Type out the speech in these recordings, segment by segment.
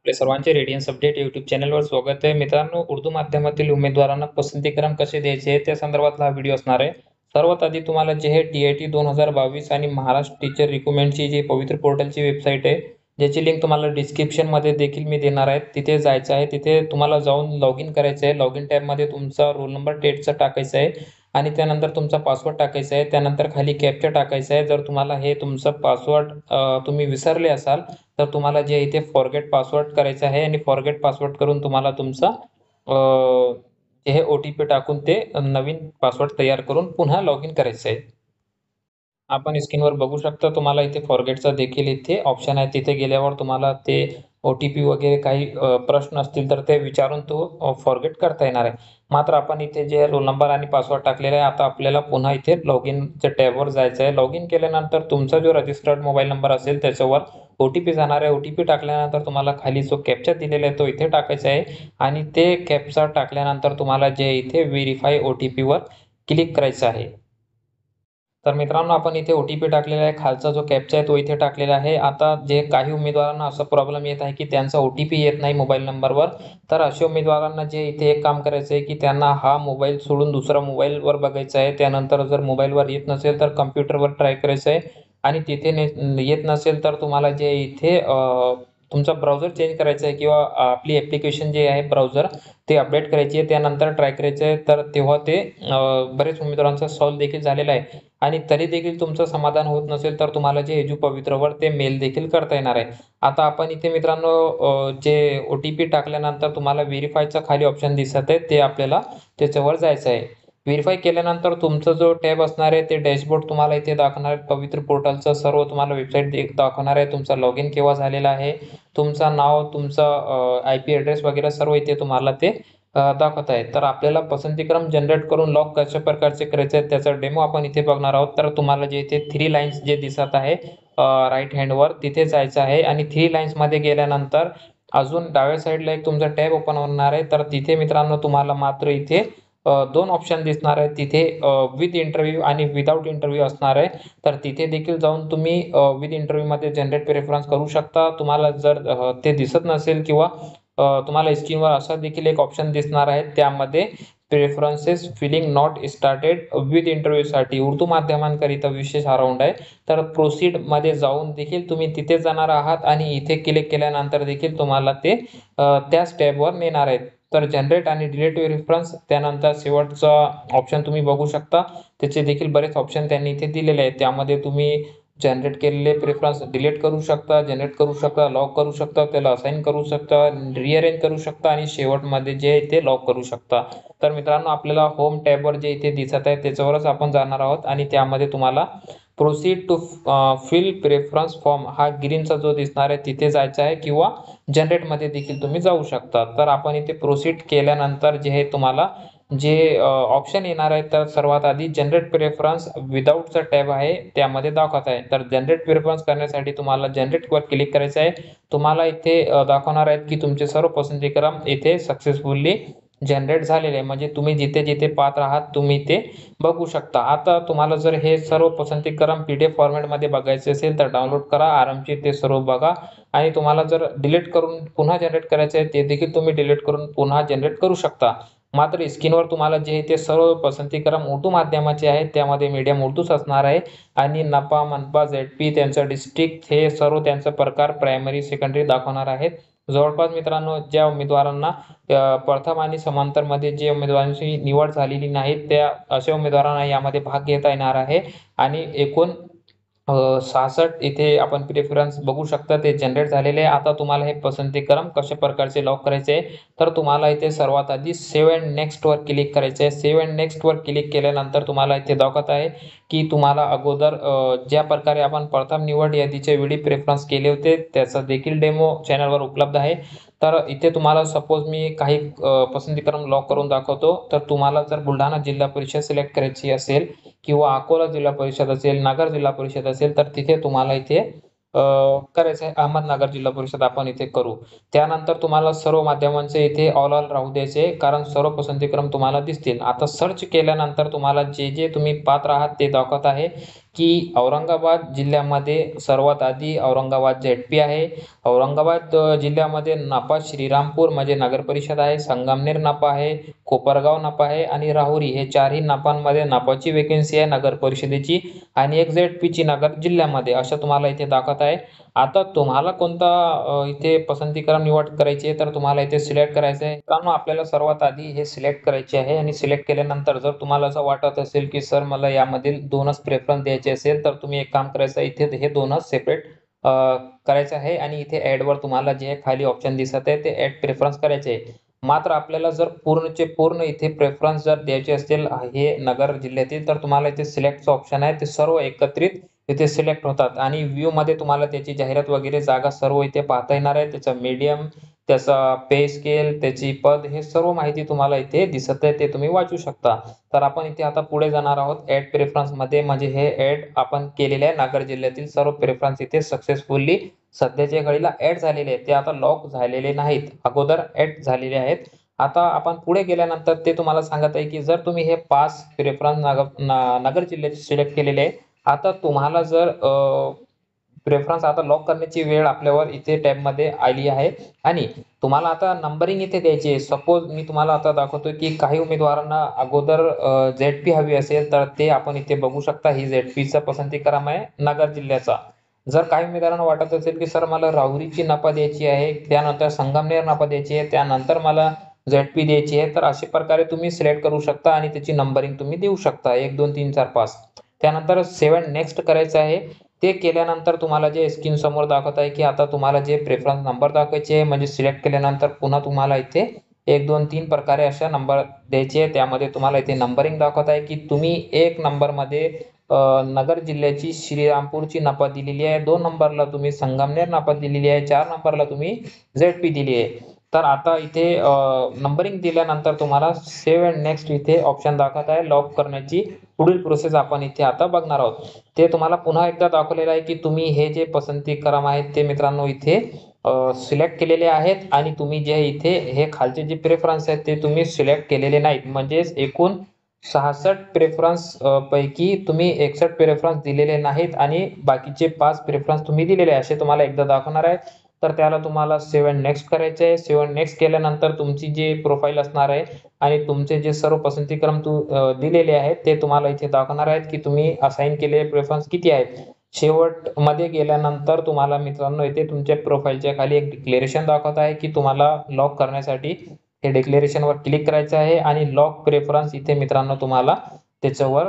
आपले सर्वांचे Radiance update YouTube चॅनलवर स्वागत आहे. मित्रांनो, उर्दू माध्यमातील उमेदवारांना पसंतीक्रम कसे द्यायचे आहे त्या संदर्भातला हा व्हिडिओ असणार आहे. सर्वात आधी तुम्हाला जे हे TIT 2022 आणि महाराष्ट्र टीचर रिक्रुटमेंटची जी पवित्र पोर्टलची वेबसाईट आहे, ज्याची लिंक तुम्हाला डिस्क्रिप्शनमध्ये देखील मी देणार आहे. तिथे जायचं आहे. तिथे तुम्हाला जाऊन लॉग इन करायचं आहे. लॉग इन टॅबमध्ये तुमचा रोल नंबर टेटचा टाकायचा आहे आणि त्यानंतर तुमचा पासवर्ड टाकायचा आहे. त्यानंतर खाली कॅप्चा टाकायचा आहे. जर तुम्हाला हे तुमचं पासवर्ड तुम्ही विसरले असाल तर तुम्हाला जे इथे फॉरगेट पासवर्ड करायचं आहे आणि फॉरगेट पासवर्ड करून तुम्हाला तुमचा हे OTP टाकून ते नवीन पासवर्ड तयार करून पुन्हा लॉग इन करायचं आहे. आपण स्क्रीनवर बघू शकता तुम्हाला इथे फॉरगेटचा देखील इथे ऑप्शन आहे. तिथे गेल्यावर तुम्हाला ते OTP वगैरे काही प्रश्न असतील तर ते विचारून तो फॉरगेट करता येणार आहे. मात्र आपण इथे जे रोल नंबर आणि पासवर्ड टाकलेला आहे, आता आपल्याला पुन्हा इथे लॉग इनच्या टॅबवर जायचं आहे. लॉग इन केल्यानंतर तुमचा जो रजिस्टर्ड मोबाईल नंबर असेल त्याच्यावर OTP जाणार आहे. OTP टाकल्यानंतर तुम्हाला खाली जो कॅप्चा दिलेला आहे तो इथे टाकायचा आहे आणि ते कॅप्चा टाकल्यानंतर तुम्हाला जे इथे व्हेरिफाय OTPवर क्लिक करायचं आहे. तर मित्रांनो, आपण इथे OTP टाकलेला आहे. खालचा जो कॅप्चा आहे तो इथे टाकलेला आहे. आता जे काही उमेदवारांना असा प्रॉब्लेम येत आहे की त्यांचा OTP येत नाही मोबाईल नंबरवर, तर अशा उमेदवारांना जे इथे एक काम करायचं आहे की त्यांना हा मोबाईल सोडून दुसरा मोबाईलवर बघायचा आहे. त्यानंतर जर मोबाईलवर येत नसेल तर कॉम्प्युटरवर ट्राय करायचं आहे आणि तिथे येत नसेल तर तुम्हाला जे इथे तुमचा ब्राउझर चेंज करायचा आहे किंवा आपली ॲप्लिकेशन जे आहे ब्राउझर ते अपडेट करायची आहे. त्यानंतर ट्राय करायचं आहे. तर तेव्हा ते बरेच उमेदवारांचा सॉल्व्ह देखील झालेला आहे. आणि तरी देखील तुमचं समाधान होत नसेल तर तुम्हाला जे एजू पवित्रवर ते मेल देखील करता येणार आहे. आता आपण इथे मित्रांनो जे OTP टाकल्यानंतर तुम्हाला व्हेरिफायचा खाली ऑप्शन दिसत आहे ते आपल्याला त्याच्यावर जायचं आहे. व्हेरिफाय केल्यानंतर तुमचा जो टॅब असणार आहे ते डॅशबोर्ड तुम्हाला इथे दाखवणार आहे. पवित्र पोर्टलचं सर्व तुम्हाला वेबसाईट दाखवणार आहे. तुमचा लॉग इन केव्हा झालेला आहे, तुमचं नाव, तुमचा IP ॲड्रेस वगैरे सर्व इथे तुम्हाला ते दाखवत आहे. तर आपल्याला पसंतीक्रम जनरेट करून लॉक कशा प्रकारचे करायचे आहेत त्याचा डेमो आपण इथे बघणार आहोत. तर तुम्हाला जे इथे 3 लाईन्स जे दिसत आहे राईट हँडवर तिथे जायचं आहे आणि 3 लाईन्समध्ये गेल्यानंतर अजून डाव्या साईडला एक तुमचा टॅब ओपन होणार आहे. तर तिथे मित्रांनो तुम्हाला मात्र इथे 2 ऑप्शन दिसणार आहेत. तिथे विथ इंटरव्ह्यू आणि विदाऊट इंटरव्ह्यू असणार आहे. तर तिथे देखील जाऊन तुम्ही विथ इंटरव्ह्यूमध्ये जनरेट प्रेफरन्स करू शकता. तुम्हाला जर ते दिसत नसेल किंवा तुम्हाला स्क्रीनवर असा देखील एक ऑप्शन दिसणार आहे. त्यामध्ये preferences filling not started with इंटरव्ह्यूसाठी उर्दू माध्यमांकरिता विशेष हा राउंड आहे. तर प्रोसीडमध्ये जाऊन देखील तुम्ही तिथे जाणार आहात आणि इथे क्लिक केल्यानंतर देखील तुम्हाला ते त्याच टॅबवर नेणार आहेत. तर जनरेट आणि डिलीट प्रेफरन्स त्यानंतर शेवटचा ऑप्शन तुम्ही बघू शकता. त्याचे देखील बरेच ऑप्शन त्यांनी इथे दिलेले आहेत. त्यामध्ये तुम्ही जनरेट केलेले प्रेफरन्स डिलीट करू शकता, जनरेट करू शकता, लॉक करू शकता, त्याला असाइन करू शकता, रिअरेंज करू शकता आणि शेवटमध्ये जे आहे ते लॉक करू शकता. तर मित्रांनो, आपल्याला होम टॅबवर जे इथे दिसत आहे त्याच्यावरच आपण जाणार आहोत आणि त्यामध्ये तुम्हाला proceed to fill preference form हा ग्रीनचा जो दिसणार आहे तिथे जायचं आहे किंवा जनरेटमध्ये देखील तुम्ही जाऊ शकता. तर आपण इथे प्रोसीड केल्यानंतर जे आहे तुम्हाला जे ऑप्शन येणार आहे तर सर्वात आधी जनरेट प्रेफरन्स विदाऊटचा टॅब आहे त्यामध्ये दाखवत आहे. तर जनरेट प्रेफरन्स करण्यासाठी तुम्हाला जनरेटवर क्लिक करायचं आहे. तुम्हाला इथे दाखवणार आहेत की तुमचे सर्व पसंतीक्रम इथे सक्सेसफुली जनरेट झालेले आहे. म्हणजे तुम्ही जिथे-जिथे पाहत आहात तुम्ही ते बघू शकता. आता तुम्हाला जर हे सर्व पसंतीक्रम PDF फॉर्मॅटमध्ये बघायचे असेल तर डाउनलोड करा. आरामशीर ते सर्व बघा आणि तुम्हाला जर डिलीट करून पुन्हा जनरेट करायचे आहे ते देखील तुम्ही डिलीट करून पुन्हा जनरेट करू शकता. मात्र स्क्रीनवर तुम्हाला जे ते सर्व पसंतीक्रम उर्दू माध्यमाचे आहेत त्यामध्ये मीडियम उर्दूच असणार आहे आणि नपा, मनपा, ZP त्यांचं डिस्ट्रिक्ट हे सर्व त्यांचा प्रकार प्रायमरी, सेकंडरी दाखवणार आहेत. जवळपास मित्रांनो ज्या उमेदवारांना प्रथम आणि समांतरमध्ये जे उमेदवारांची निवड झालेली नाही त्या अशा उमेदवारांना यामध्ये भाग घेता येणार आहे आणि एकूण 66 इथे आपण प्रेफरन्स बघू शकता ते जनरेट झालेले आहे. आता तुम्हाला हे पसंतीक्रम कशा प्रकारचे लॉक करायचे आहे तर तुम्हाला इथे सर्वात आधी सेव्ह अँड नेक्स्टवर क्लिक करायचे आहे. सेव्ह अँड नेक्स्टवर क्लिक केल्यानंतर तुम्हाला इथे दाखवत आहे की तुम्हाला अगोदर ज्या प्रकारे आपण प्रथम निवड यादीचे वेळी प्रेफरन्स केले होते त्याचा देखील डेमो चॅनलवर उपलब्ध आहे. तर इथे तुम्हाला सपोज मी काही पसंतीक्रम लॉक करून दाखवतो. तर तुम्हाला जर बुलढाणा जिल्हा परिषद सिलेक्ट करायची असेल किंवा अकोला जिल्हा परिषद असेल, नगर जिल्हा परिषद असेल तर तिथे तुम्हाला इथे करायचं आहे. अहमदनगर जिल्हा परिषद आपण इथे करू. त्यानंतर तुम्हाला सर्व माध्यमांचे इथे ऑल राहू द्यायचे कारण सर्व पसंतीक्रम तुम्हाला दिसतील. आता सर्च केल्यानंतर तुम्हाला जे तुम्ही पात्र आहात ते दाखवत आहे की औरंगाबाद जिल्ह्यामध्ये सर्वात आधी औरंगाबाद ZP आहे. औरंगाबाद जिल्ह्यामध्ये नापा श्रीरामपूर म्हणजे नगर परिषद आहे, संगमनेर नापा आहे, कोपरगाव नापा आहे आणि राहुरी हे चारही नापांमध्ये नापाची वेकेन्सी आहे नगर परिषदेची आणि एक ZPची नगर जिल्ह्यामध्ये असं तुम्हाला इथे दाखवत आहे. आता तुम्हाला कोणता इथे पसंतीक्रम निवड करायची आहे तर तुम्हाला इथे सिलेक्ट करायचं आहे. कारण आपल्याला सर्वात आधी हे सिलेक्ट करायचे आहे आणि सिलेक्ट केल्यानंतर जर तुम्हाला असं वाटत असेल की सर मला यामधील दोनच प्रेफरन्स द्यायचे असेल तर तुम्ही एक काम करायचं इथे हे दोनच सेपरेट करायचं आहे आणि इथे ॲडवर तुम्हाला जे खाली ऑप्शन दिसत आहे ते ॲड प्रेफरन्स करायचे आहे. मात्र आपल्याला जर पूर्णचे पूर्ण इथे प्रेफरन्स जर द्यायचे असतील हे नगर जिल्ह्यातील तर तुम्हाला इथे सिलेक्टचं ऑप्शन आहे ते सर्व एकत्रित इथे सिलेक्ट होतात आणि व्ह्यूमध्ये तुम्हाला त्याची जाहिरात वगैरे जागा सर्व इथे पाहता येणार आहे. त्याचा मीडियम, त्याचा पे स्केल, त्याची पद हे सर्व माहिती तुम्हाला इथे दिसत आहे ते तुम्ही वाचू शकता. तर आपण इथे आता पुढे जाणार आहोत ॲड प्रेफरन्समध्ये म्हणजे हे ॲड आपण केलेले आहे नगर जिल्ह्यातील सर्व प्रेफरन्स इथे सक्सेसफुली सध्याच्या घडीला ॲड झालेले आहेत. ते आता लॉक झालेले नाहीत, अगोदर ॲड झालेले आहेत. आता आपण पुढे गेल्यानंतर ते तुम्हाला सांगत आहे की जर तुम्ही हे 5 प्रेफरन्स नगर जिल्ह्याचे सिलेक्ट केलेले आहे. आता तुम्हाला जर प्रेफरन्स आता लॉक करण्याची वेळ आपल्यावर इथे टॅबमध्ये आली आहे आणि तुम्हाला आता नंबरिंग इथे द्यायची आहे. सपोज मी तुम्हाला आता दाखवतो की काही उमेदवारांना अगोदर ZP हवी असेल तर ते आपण इथे बघू शकता. ही ZPचा पसंतीक्रम आहे नगर जिल्ह्याचा. जर काही उमेदवारांना वाटत असेल की सर मला राहुरीची नापा द्यायची आहे, त्यानंतर संगमनेर नापा द्यायची आहे, त्यानंतर मला ZP द्यायची आहे, तर अशा प्रकारे तुम्ही सिलेक्ट करू शकता आणि त्याची नंबरिंग तुम्ही देऊ शकता 1, 2, 3, 4, 5. त्यानंतर 7 नेक्स्ट करायचं आहे. ते केल्यानंतर तुम्हाला जे स्क्रीन समोर दाखवत आहे की आता तुम्हाला जे प्रेफरन्स नंबर दाखवायचे आहे म्हणजे सिलेक्ट केल्यानंतर पुन्हा तुम्हाला इथे 1, 2, 3 प्रकारे अशा नंबर द्यायचे आहे. त्यामध्ये तुम्हाला इथे नंबरिंग दाखवत आहे की तुम्ही 1 नंबरमध्ये नगर जिल्ह्याची श्रीरामपूरची नापा दिलेली आहे, 2 नंबरला तुम्ही संगमनेर नापा दिलेली आहे, 4 नंबरला तुम्ही ZP दिली आहे. तर आता इथे नंबरिंग दिल्यानंतर तुम्हाला सेव्ह अँड नेक्स्ट इथे ऑप्शन दाखवत आहे. लॉक करण्याची पुढील प्रोसेस आपण इथे आता बघणार आहोत. ते तुम्हाला पुन्हा एकदा दाखवलेलं आहे की तुम्ही हे जे पसंतीक्रम आहेत ते मित्रांनो इथे सिलेक्ट केलेले आहेत आणि तुम्ही जे इथे हे खालचे जे प्रेफरन्स आहेत ते तुम्ही सिलेक्ट केलेले नाहीत. म्हणजेच एकूण 66 प्रेफरन्स पैकी तुम्ही 61 प्रेफरन्स दिलेले नाहीत आणि बाकीचे 5 प्रेफरन्स तुम्ही दिलेले आहे असे तुम्हाला एकदा दाखवणार आहे. तर त्याला तुम्हाला सेव्ह अँड नेक्स्ट करायचं आहे. सेव्ह अँड नेक्स्ट केल्यानंतर तुमची जे प्रोफाईल असणार आहे आणि तुमचे जे सर्व पसंतीक्रम दिलेले आहेत ते तुम्हाला इथे दाखवणार आहेत की तुम्ही असाइन केलेले प्रेफरन्स किती आहेत. शेवटमध्ये गेल्यानंतर तुम्हाला मित्रांनो इथे तुमच्या प्रोफाईलच्या खाली एक डिक्लेरेशन दाखवत आहे की तुम्हाला लॉक करण्यासाठी हे डिक्लेरेशनवर क्लिक करायचं आहे आणि लॉक प्रेफरन्स इथे मित्रांनो तुम्हाला त्याच्यावर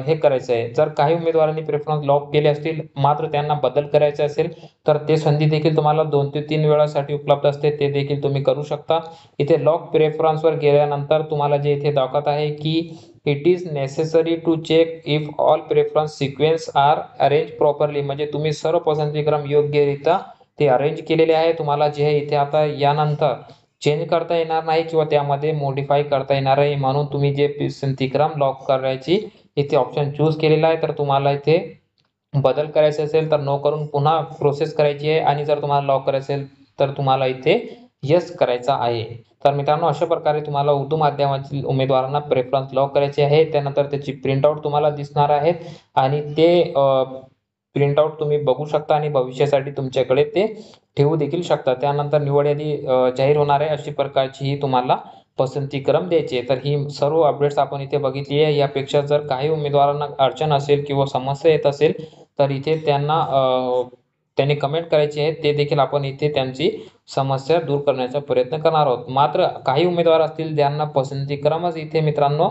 हे करायचं आहे. जर काही उमेदवारांनी प्रेफरन्स लॉक केले असतील मात्र त्यांना बदल करायचे असेल तर ते संधी देखील तुम्हाला 2 ते 3 वेळासाठी उपलब्ध असते, ते देखील तुम्ही करू शकता. इथे लॉक प्रेफरन्सवर गेल्यानंतर तुम्हाला जे इथे दाखवत आहे की it is necessary to check if all preference sequence are arrange properly म्हणजे तुम्ही सर्व पसंतीक्रम योग्यरित्या ते अरेंज केलेले आहे. तुम्हाला जे इथे आता यानंतर चेंज करता येणार नाही किंवा त्यामध्ये मॉडिफाय करता येणार नाही म्हणून तुम्ही जे पसंतीक्रम लॉक करायची इथे ऑप्शन चूज केलेला आहे. तर तुम्हाला इथे बदल करायचे असेल तर नो करून पुन्हा प्रोसेस करायची आहे आणि जर तुम्हाला लॉक करायचे असेल तर तुम्हाला इथे येस करायचा आहे. तर मित्रांनो अशा प्रकारे तुम्हाला उर्दू माध्यमातील उमेदवारांना प्रेफरन्स लॉक करायचे आहे. त्यानंतर त्याची प्रिंटआउट तुम्हाला दिसणार आहेत आणि ते प्रिंटआउट तुम्ही बघू शकता आणि भविष्यासाठी तुमच्याकडे ते ठेवू देखील शकता. त्यानंतर निवड यादी जाहीर होणार आहे अशी प्रकारची ही तुम्हाला पसंतीक्रम द्यायची आहे. तर ही सर्व अपडेट्स आपण इथे बघितली आहे. यापेक्षा जर काही उमेदवारांना अडचण असेल किंवा समस्या येत असेल तर इथे त्यांनी कमेंट करायची आहे. ते देखील आपण इथे त्यांची समस्या दूर करण्याचा प्रयत्न करणार आहोत. मात्र काही उमेदवार असतील ज्यांना पसंतीक्रमच इथे मित्रांनो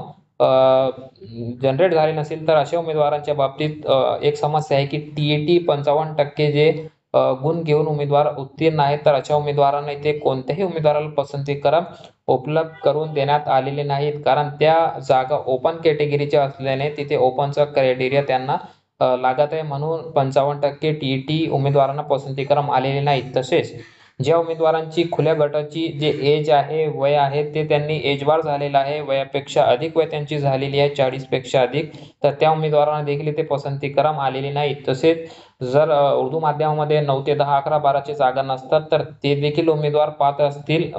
जनरेट झाले नसेल तर अशा उमेदवारांच्या बाबतीत एक समस्या आहे की TAT 55% जे गुण घेऊन उमेदवार उत्तीर्ण आहेत तर अशा उमेदवारांना इथे कोणत्याही उमेदवाराला पसंतीक्रम उपलब्ध करून देण्यात आलेले नाहीत. कारण त्या जागा ओपन कॅटेगरीच्या असल्याने तिथे ओपनचा क्रायटेरिया त्यांना लागत आहे म्हणून 55% TAT उमेदवारांना पसंतीक्रम आलेले नाहीत. तसेच ज्या उमेदवारांची खुल्या गटाची जे एज आहे वय आहे ते त्यांनी एज बार झालेला आहे, वयापेक्षा अधिक वय त्यांची झालेली आहे 40 पेक्षा अधिक तर त्या उमेदवारांना देखील इथे पसंतीक्रम आलेले नाहीत. तसेच जर उर्दू माध्यमामध्ये 9 ते 10, 11, 12ची जागा नसतात तर ते देखील उमेदवार पात्र असतील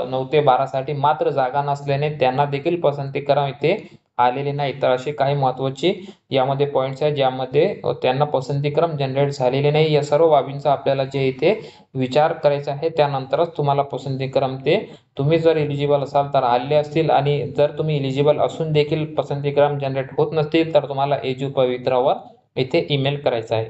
9 ते 12 साठी मात्र जागा नसल्याने त्यांना देखील पसंतीक्रम इथे आलेले नाही, तर असे काही महत्त्वाचे यामध्ये पॉईंट्स आहेत ज्यामध्ये त्यांना पसंतीक्रम जनरेट झालेले नाही. या सर्व बाबींचा आपल्याला जे इथे विचार करायचा आहे, त्यानंतरच तुम्हाला पसंतीक्रम ते तुम्ही जर एलिजिबल असाल तर आले असतील, आणि जर तुम्ही एलिजिबल असून देखील पसंतीक्रम जनरेट होत नसतील तर तुम्हाला एजू पवित्रावर इथे ईमेल करायचा आहे.